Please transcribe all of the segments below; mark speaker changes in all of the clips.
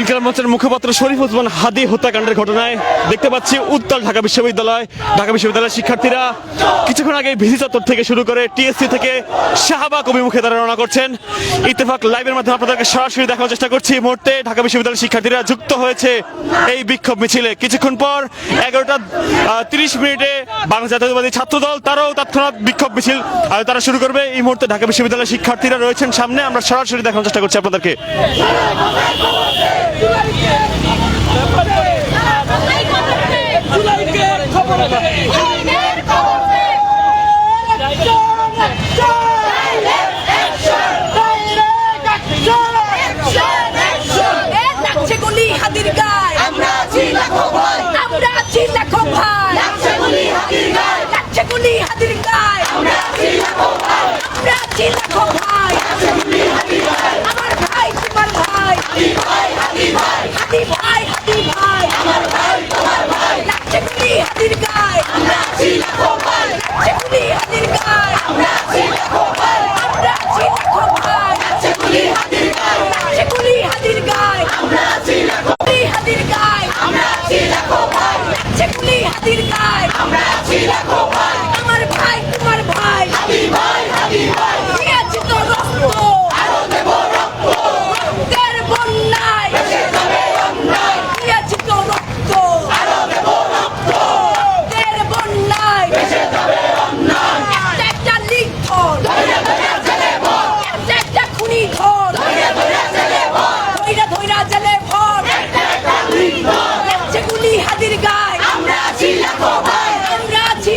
Speaker 1: ইনকিলাব মঞ্চের মুখপাত্র শরীফ ওসমান হাদী হত্যাকাণ্ডের ঘটনায় দেখতে পাচ্ছি উত্তাল ঢাকা বিশ্ববিদ্যালয়ের শিক্ষার্থীরা কিছুক্ষণ আগে ভিসি চত্বর থেকে শুরু করে টিএসসি থেকে শাহবাগ অভিমুখে তারা রওনা করছেন। ইত্তেফাক লাইভের মাধ্যমে আপনাদেরকে সরাসরি দেখানোর চেষ্টা করছি। এই মুহূর্তে ঢাকা বিশ্ববিদ্যালয়ের শিক্ষার্থীরা যুক্ত হয়েছে এই বিক্ষোভ মিছিলে। কিছুক্ষণ পর 11টা 30 মিনিটে বাংলাদেশ জাতীয়তাবাদী ছাত্র দল তারাও তৎক্ষণাৎ বিক্ষোভ মিছিল তারা শুরু করবে। এই মুহূর্তে ঢাকা বিশ্ববিদ্যালয়ের শিক্ষার্থীরা রয়েছেন সামনে, আমরা সরাসরি দেখানোর চেষ্টা করছি আপনাদেরকে।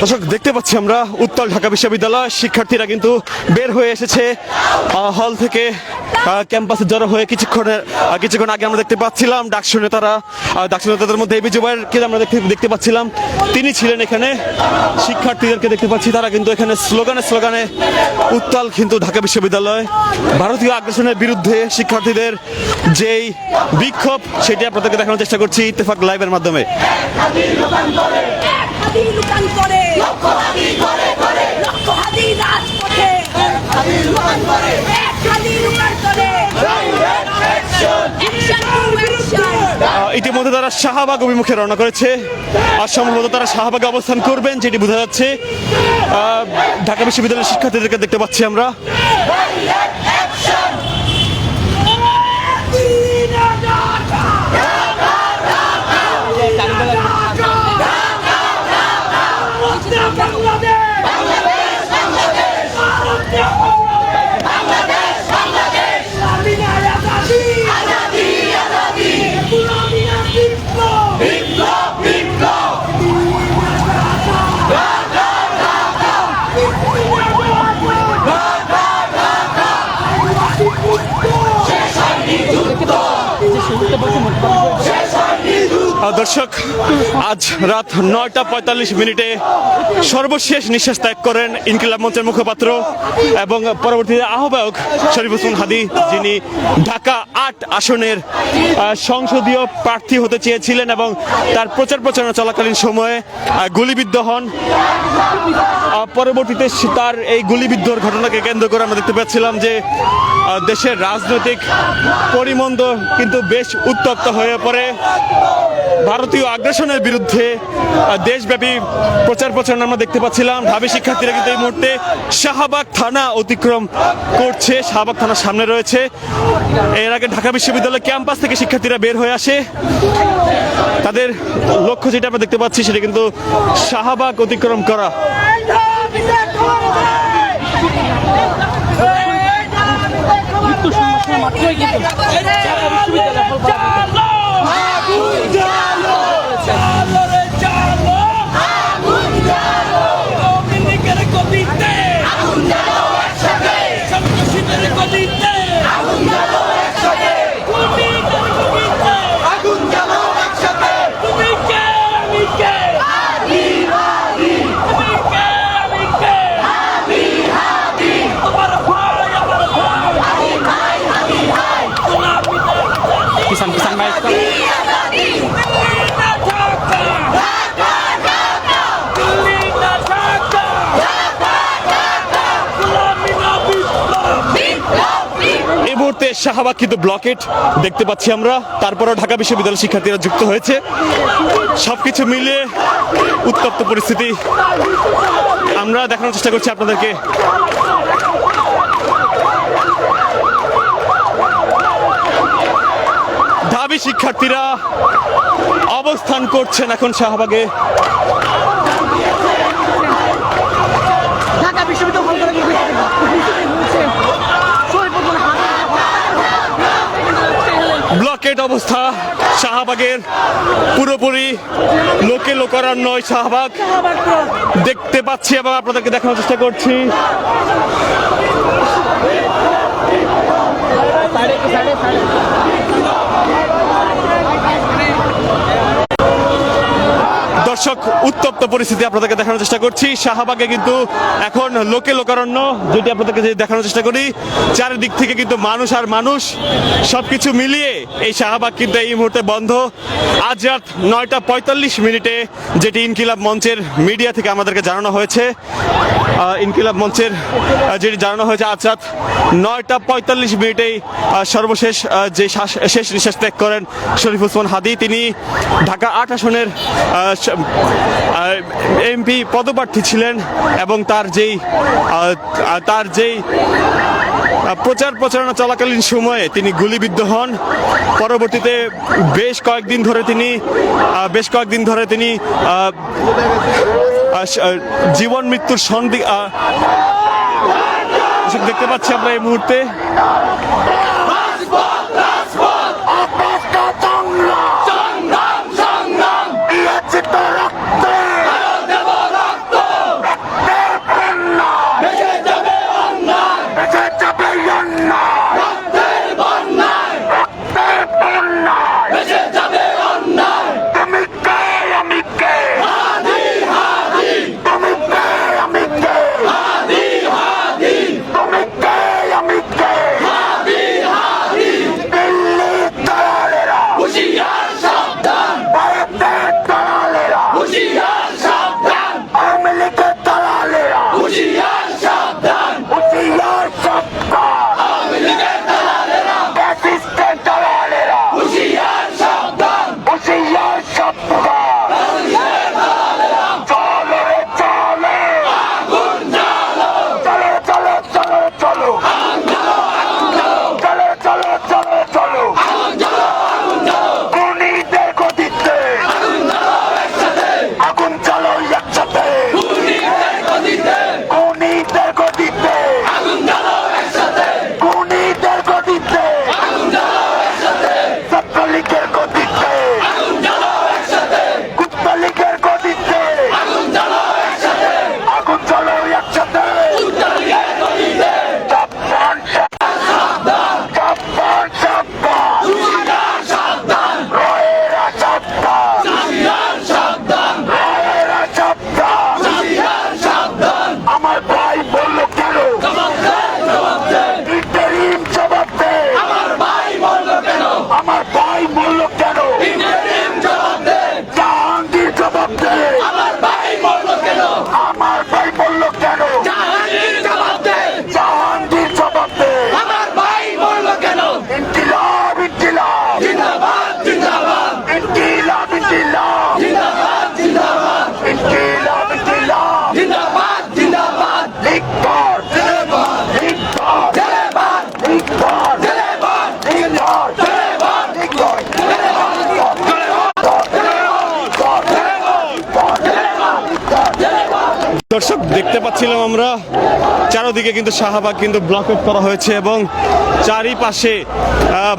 Speaker 1: দর্শক, দেখতে পাচ্ছি আমরা উত্তাল ঢাকা বিশ্ববিদ্যালয় শিক্ষার্থীরা কিন্তু বের হয়ে এসেছে হল থেকে ক্যাম্পাসে জড়ো হয়ে। কিছুক্ষণ আগে আমরা দেখতে পাচ্ছিলাম ডাকসু নেতাদের মধ্যে এবি জুবায়েরকে আমরা দেখতে পাচ্ছিলাম, তিনি ছিলেন এখানে। শিক্ষার্থীদেরকে দেখতে পাচ্ছি তারা কিন্তু এখানে স্লোগানে উত্তাল কিন্তু ঢাকা বিশ্ববিদ্যালয়। ভারতীয় আগ্রাসনের বিরুদ্ধে শিক্ষার্থীদের যেই বিক্ষোভ সেটি আপনাদেরকে দেখানোর চেষ্টা করছি ইত্তেফাক লাইভের মাধ্যমে। ইতিমধ্যে তারা শাহবাগ অভিমুখে রওনা করেছে আর সম্ভবত তারা শাহবাগে অবস্থান করবেন যেটি বোঝা যাচ্ছে। ঢাকা বিশ্ববিদ্যালয়ের শিক্ষার্থীদেরকে দেখতে পাচ্ছি আমরা। দর্শক, আজ রাত 9টা 45 মিনিটে সর্বশেষ নিঃশ্বাস ত্যাগ করেন ইনকিলাব মঞ্চের মুখপাত্র এবং পরবর্তীতে আহ্বায়ক শরীফ ওসমান হাদী, যিনি ঢাকা 8 আসনের সংসদীয় প্রার্থী হতে চেয়েছিলেন এবং তার প্রচারণা চলাকালীন সময়ে গুলিবিদ্ধ হন। পরবর্তীতে তার এই গুলিবিদ্ধর ঘটনাকে কেন্দ্র করে আমরা দেখতে পাচ্ছিলাম যে দেশের রাজনৈতিক পরিমণ্ড কিন্তু বেশ উত্তপ্ত হয়ে পড়ে। ভারতীয় আগ্রাসনের বিরুদ্ধে দেশব্যাপী প্রচারণা আমরা দেখতে পাচ্ছিলাম। ঢাবি শিক্ষার্থীরা কিন্তু এই মুহূর্তে শাহবাগ থানা অতিক্রম করছে, শাহবাগ থানার সামনে রয়েছে। এর আগে ঢাকা বিশ্ববিদ্যালয় ক্যাম্পাস থেকে শিক্ষার্থীরা বের হয়ে আসে, তাদের লক্ষ্য যেটা আমরা দেখতে পাচ্ছি সেটা কিন্তু শাহবাগ অতিক্রম করা। Pisang baik. এই মুহূর্তে শাহবাগ কিন্তু ব্লকেট দেখতে পাচ্ছি আমরা, তারপরেও ঢাকা বিশ্ববিদ্যালয়ের শিক্ষার্থীরা যুক্ত হয়েছে। সবকিছু মিলিয়ে উত্তপ্ত পরিস্থিতি আমরা দেখানোর চেষ্টা করছি আপনাদেরকে। ঢাবি শিক্ষার্থীরা অবস্থান করছেন এখন শাহবাগে।
Speaker 2: ঢাকা
Speaker 1: ব্লকেট অবস্থা শাহবাগের, পুরোপুরি লোকে লোকারণ্য শাহবাগ দেখতে পাচ্ছি এবং আপনাদেরকে দেখানোর চেষ্টা করছি। দর্শক, উত্তপ্ত পরিস্থিতি আপনাদেরকে দেখানোর চেষ্টা করছি। শাহবাগে কিন্তু এখন লোকে লোকারণ্য, যেটি আপনাদেরকে দেখানোর চেষ্টা করি। চারিদিক থেকে কিন্তু মানুষ আর মানুষ, সবকিছু মিলিয়ে এই শাহবাগ কিন্তু এই মুহূর্তে বন্ধ। আজ রাত 9:45 যেটি ইনকিলাব মঞ্চের মিডিয়া থেকে আমাদেরকে জানানো হয়েছে। ইনকিলাব মঞ্চের যেটি জানানো হয়েছে, আজ রাত 9:45 সর্বশেষ যে শেষ নিঃশ্বাস ত্যাগ করেন শরীফ ওসমান হাদী। তিনি ঢাকা 8 আসনের এমপি পদপ্রার্থী ছিলেন এবং তার যেই প্রচারণা চলাকালীন সময়ে তিনি গুলিবিদ্ধ হন। পরবর্তীতে বেশ কয়েকদিন ধরে তিনি জীবন মৃত্যুর সন্ধি দেখতে পাচ্ছি আমরা এই মুহূর্তে। দর্শক, দেখতে পাচ্ছিলাম আমরা চারদিকে কিন্তু শাহবাগ কিন্তু ব্লকেট করা হয়েছে এবং চারিপাশে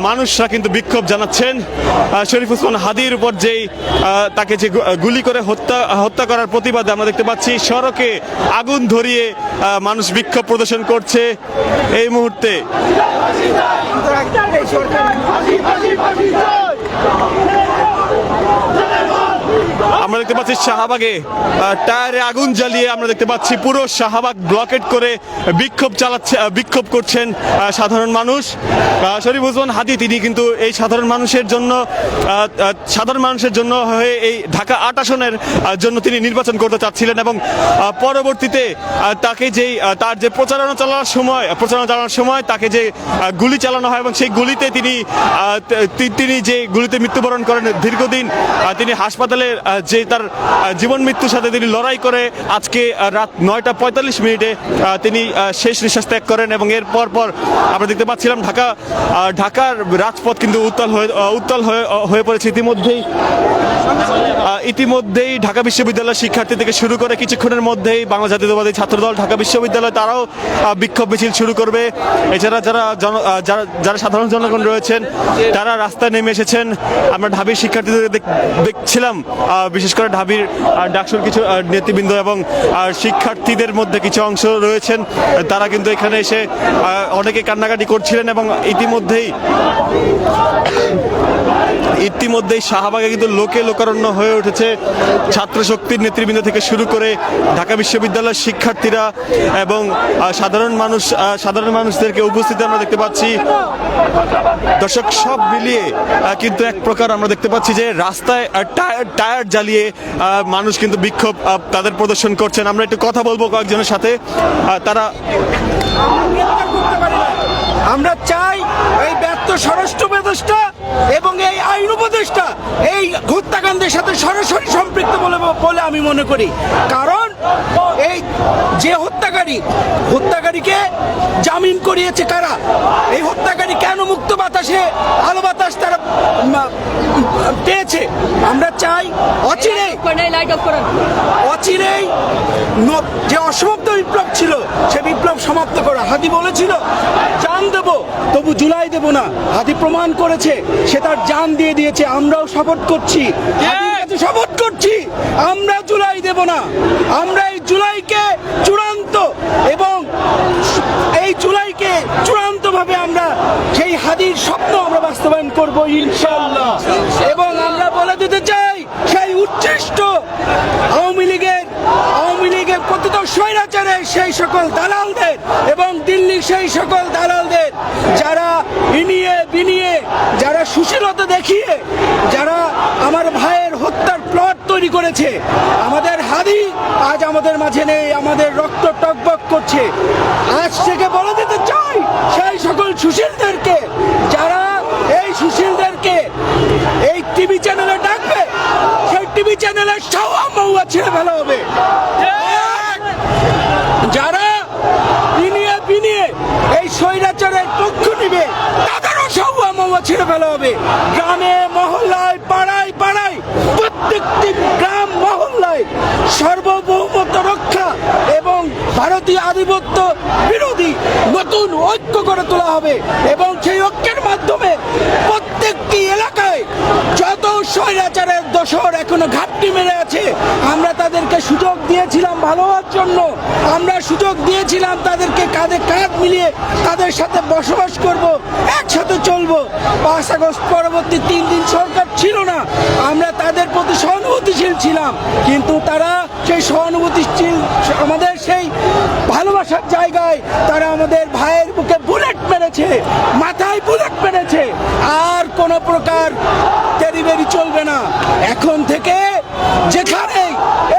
Speaker 1: মানুষরা কিন্তু বিক্ষোভ জানাচ্ছেন শরীফ ওসমান হাদীর উপর যেই তাকে যে গুলি করে হত্যা করার প্রতিবাদে আমরা দেখতে পাচ্ছি সড়কে আগুন ধরিয়ে মানুষ বিক্ষোভ প্রদর্শন করছে এই মুহূর্তে। আমরা দেখতে পাচ্ছি শাহবাগে টায়ারে আগুন জ্বালিয়ে আমরা দেখতে পাচ্ছি পুরো শাহবাগ ব্লকেট করে বিক্ষোভ করছেন সাধারণ মানুষ। শরীফুজ্জামান হাদী তিনি কিন্তু এই সাধারণ মানুষের জন্য হয়ে এই ঢাকা ৮ আসনের জন্য তিনি নির্বাচন করতে চাচ্ছিলেন এবং পরবর্তীতে তাকে তার যে প্রচারণা চালানোর সময় তাকে যে গুলি চালানো হয় এবং সেই গুলিতে তিনি যে গুলিতে মৃত্যুবরণ করেন। দীর্ঘদিন তিনি হাসপাতালে যে তার জীবন মৃত্যুর সাথে তিনি লড়াই করে আজকে রাত ৯টা ৪৫ তিনি শেষ নিঃশ্বাস ত্যাগ করেন এবং এর পর আমরা দেখতে পাচ্ছিলাম ঢাকার রাজপথ কিন্তু উত্তাল হয়ে পড়েছে। ইতিমধ্যেই ঢাকা বিশ্ববিদ্যালয়ের শিক্ষার্থী থেকে শুরু করে কিছুক্ষণের মধ্যেই বাংলা জাতীয়তাবাদী ছাত্রদল ঢাকা বিশ্ববিদ্যালয় তারাও বিক্ষোভ মিছিল শুরু করবে। এছাড়া যারা সাধারণ জনগণ রয়েছেন তারা রাস্তায় নেমে এসেছেন। আমরা ঢাবির শিক্ষার্থীদের দেখছিলাম, বিশেষ করে ঢাবির ডাকসুর কিছু নেতৃবৃন্দ এবং শিক্ষার্থীদের মধ্যে কিছু অংশ রয়েছেন, তারা কিন্তু এখানে এসে অনেকে কান্নাকাটি করছিলেন এবং ইতিমধ্যেই শাহবাগে কিন্তু লোকারণ্য হয়ে উঠেছে। ছাত্র শক্তির নেতৃবৃন্দ থেকে শুরু করে ঢাকা বিশ্ববিদ্যালয়ের শিক্ষার্থীরা এবং সাধারণ মানুষদেরকে উপস্থিতি আমরা দেখতে পাচ্ছি। দর্শক, সব মিলিয়ে কিন্তু এক প্রকার আমরা দেখতে পাচ্ছি যে রাস্তায় টায়ার জ্বালিয়ে মানুষ কিন্তু বিক্ষোভ তাদের প্রদর্শন করছেন। আমরা একটু কথা বলবো কয়েকজনের সাথে।
Speaker 2: আমরা চাই এই ব্যর্থ স্বরাষ্ট্র উপদেষ্টা এবং এই আইন উপদেষ্টা এই হত্যাকাণ্ডের সাথে সরাসরি সম্পৃক্ত বলে আমি মনে করি। কারণ এই যে হত্যাকারীকে জামিন করিয়েছে কারা? এই হত্যাকারী কেন মুক্ত বাতাসে আলো বাতাস তারা পেয়েছে? আমরা চাই অচিরেই যে অসমাপ্ত বিপ্লব ছিল সে বিপ্লব সমাপ্ত করা। হাদি বলেছিল জান দেব তবু জুলাই দেব না। হাদি প্রমাণ করেছে সে তার জান দিয়ে দিয়েছে। আমরাও শপথ করছি, আমরা জুলাই দেব না। আমরা এই জুলাইকে চূড়ান্তভাবে আমরা সেই হাদির স্বপ্ন আমরা বাস্তবায়ন করব ইনশাআল্লাহ। এবং আমরা বলে দিতে চাই সেই উচ্ছিষ্ট আওয়ামী লীগের কথিত স্বৈরাচারের সেই সকল দালালদের এবং দিল্লির সেই সকল দালালদের যারা বিনিয়ে যারা সুশীলতা দেখিয়ে যারা আমার ভাইয়ের হত্যার প্লট তৈরি করেছে, আমাদের হাদি আজ আমাদের মাঝে নেই, আমাদের রক্ত টকবক করছে। আজ থেকে বলে দিতে চাই সেই সকল সুশীলদেরকে, যারা এই সুশীলদেরকে এই টিভি চ্যানেলে ডাকবে, সেই টিভি চ্যানেলের ছাওয়া মৌয়া ছেড়ে ফেলা হবে। যারা বিনিয়ে এই স্বৈরাচারের পক্ষ নিবে তাদেরও ছাওয়া মৌয়া ছেড়ে ফেলা হবে। গ্রামে মহল্লায় পাড়ায় প্রত্যেকটি গ্রাম মহল্লায় সার্বভৌমত্ব রক্ষা এবং ভারতীয় আধিপত্য বিরোধী নতুন ঐক্য করে তোলা হবে এবং সেই ঐক্যের মাধ্যমে প্রত্যেকটি এলাকায় যত স্বৈরাচারের দোসর এখনো ঘাটতি মেরে আছে, আমরা তাদেরকে সুযোগ দিয়েছিলাম ভালো হওয়ার জন্য। আমরা সুযোগ দিয়েছিলাম তাদেরকে কাঁধে কাঁধ মিলিয়ে তাদের সাথে বসবাস করব, একসাথে চলবো। 5 আগস্ট পরবর্তী 3 দিন সরকার ছিল না, আমরা তাদের প্রতি সহানুভূতিশীল ছিলাম, কিন্তু তারা সেই সহানুভূতিশীল আমাদের সেই ভালোবাসার জায়গায় তারা আমাদের ভাইয়ের বুকে বুলেট মেরেছে, মাথায় বুলেট মেরেছে। আর কোনো প্রকার তেরিবেরি চলবে না। এখন থেকে যেখানে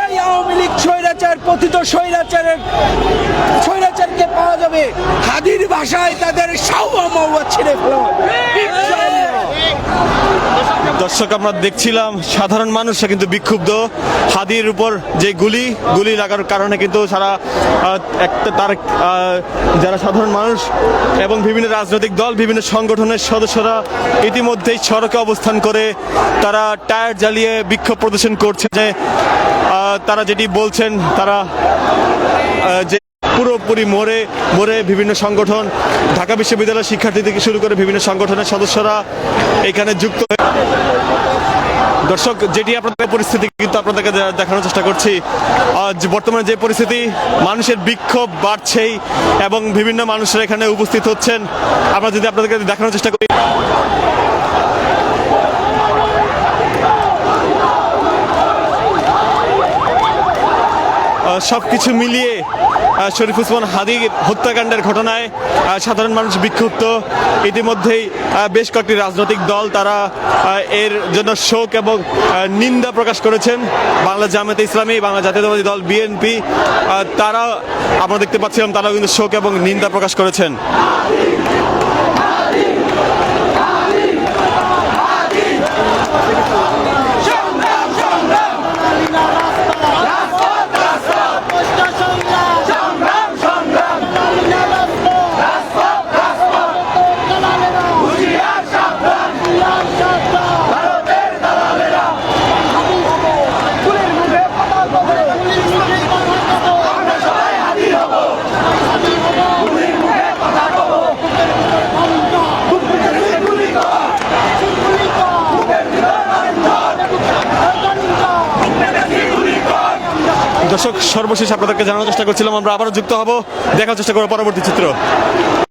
Speaker 2: এই আওয়ামী লীগ স্বৈরাচার পতিত স্বৈরাচারকে পাওয়া যাবে, হাদির ভাষায় তাদের সাওয়া মাওয়া ছেড়ে ফেলা হবে।
Speaker 1: দর্শক, আমরা দেখছিলাম সাধারণ মানুষরা কিন্তু বিক্ষুব্ধ। হাদির উপর যে গুলি লাগার কারণে কিন্তু যারা সাধারণ মানুষ এবং বিভিন্ন রাজনৈতিক দল, বিভিন্ন সংগঠনের সদস্যরা ইতিমধ্যেই সড়কে অবস্থান করে তারা টায়ার জ্বালিয়ে বিক্ষোভ প্রদর্শন করছে। যে তারা যেটি বলছেন, তারা যে পুরোপুরি মোড়ে বিভিন্ন সংগঠন, ঢাকা বিশ্ববিদ্যালয়ের শিক্ষার্থী থেকে শুরু করে বিভিন্ন সংগঠনের সদস্যরা এখানে যুক্ত। দর্শক, যেটি আপনাদের পরিস্থিতি কিন্তু আপনাদেরকে দেখানোর চেষ্টা করছি। বর্তমানে যে পরিস্থিতি, মানুষের বিক্ষোভ বাড়ছেই এবং বিভিন্ন মানুষরা এখানে উপস্থিত হচ্ছেন। আমরা যদি আপনাদেরকে দেখানোর চেষ্টা করি, সবকিছু মিলিয়ে শরীফ ওসমান হাদী হত্যাকাণ্ডের ঘটনায় সাধারণ মানুষ বিক্ষুব্ধ। ইতিমধ্যেই বেশ কয়েকটি রাজনৈতিক দল তারা এর জন্য শোক এবং নিন্দা প্রকাশ করেছেন। বাংলা জামায়াতে ইসলামী, বাংলা জাতীয়তাবাদী দল বিএনপি, তারা আমরা দেখতে পাচ্ছিলাম তারাও কিন্তু শোক এবং নিন্দা প্রকাশ করেছেন। দর্শক, সর্বশেষ আপনাদেরকে জানানোর চেষ্টা করছিলাম, আমরা আবারও যুক্ত হব, দেখার চেষ্টা করবো পরবর্তী চিত্র।